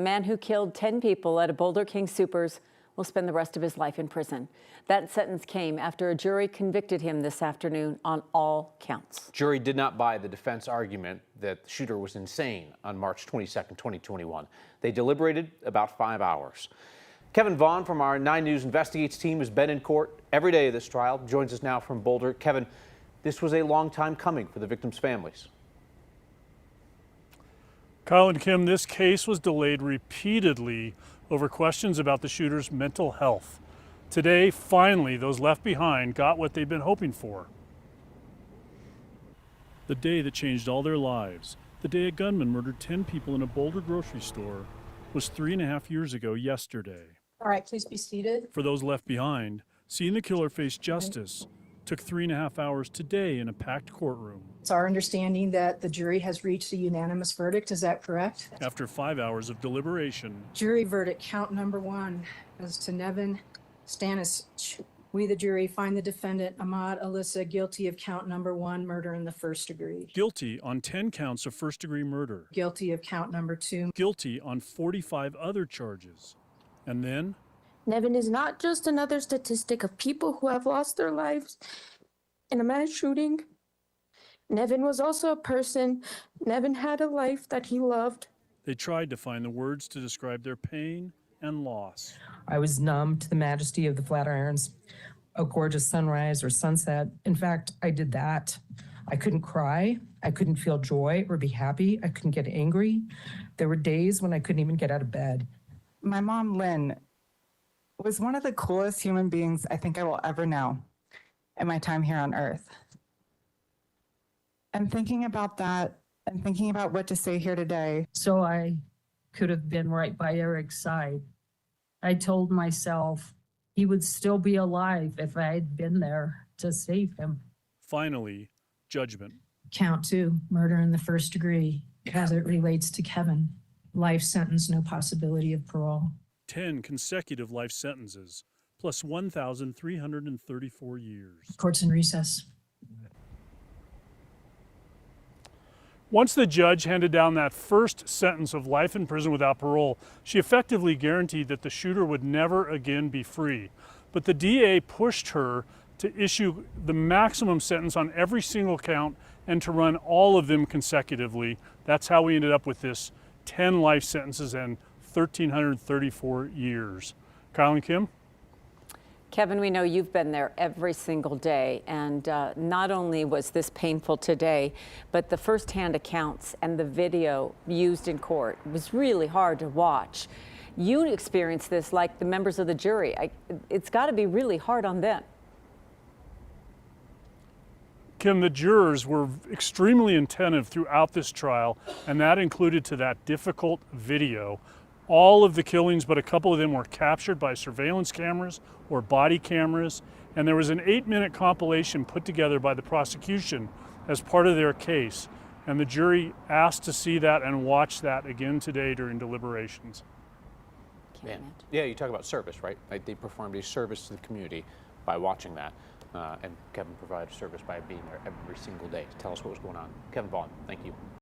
The man who killed 10 people at a Boulder King Soopers will spend the rest of his life in prison. That sentence came after a jury convicted him this afternoon on all counts. Jury did not buy the defense argument that the shooter was insane on March 22nd, 2021. They deliberated about 5 hours. Kevin Vaughn from our 9 News Investigates team has been in court every day of this trial. Joins us now from Boulder. Kevin, this was a long time coming for the victims' families. Kyle and Kim, this case was delayed repeatedly over questions about the shooter's mental health. Today, finally, those left behind got what they'd been hoping for. The day that changed all their lives, the day a gunman murdered 10 people in a Boulder grocery store, was 3.5 years ago yesterday. All right, please be seated. For those left behind, seeing the killer face justice took 3.5 hours today in a packed courtroom. It's our understanding that the jury has reached a unanimous verdict. Is that correct? After 5 hours of deliberation, Jury verdict count number 1 as to Nevin Stanisic. We, the jury, find the defendant, Ahmad Alyssa, guilty of count number 1, murder in the first degree. guilty on 10 counts of first-degree murder. Guilty of count number 2. Guilty on 45 other charges. And then, Nevin is not just another statistic of people who have lost their lives in a mass shooting. Nevin was also a person. Nevin had a life that he loved. they tried to find the words to describe their pain and loss. I was numb to the majesty of the Flatirons, a gorgeous sunrise or sunset. In fact, I did that. I couldn't cry. I couldn't feel joy or be happy. I couldn't get angry. There were days when I couldn't even get out of bed. My mom, Lynn, was one of the coolest human beings I think I will ever know in my time here on Earth. And thinking about that and thinking about what to say here today. So I could have been right by Eric's side. I told myself he would still be alive if I had been there to save him. Finally, judgment. Count 2, murder in the first degree, as it relates to Kevin. Life sentence, no possibility of parole. 10 consecutive life sentences, plus 1,334 years. Court's in recess. Once the judge handed down that first sentence of life in prison without parole, she effectively guaranteed that the shooter would never again be free. But the DA pushed her to issue the maximum sentence on every single count and to run all of them consecutively. That's how we ended up with this 10 life sentences and 1,334 years. Kyle and Kim? Kevin, we know you've been there every single day, and not only was this painful today, but the firsthand accounts and the video used in court was really hard to watch. You experienced this like the members of the jury. It's got to be really hard on them. Kim, the jurors were extremely attentive throughout this trial, and that included to that difficult video. All of the killings, but a couple of them were captured by surveillance cameras or body cameras, and there was an 8-minute compilation put together by the prosecution as part of their case, and the jury asked to see that and watch that again today during deliberations. Yeah, you talk about service, right? Like they performed a service to the community by watching that, and Kevin provided service by being there every single day to tell us what was going on. Kevin Vaughn, thank you.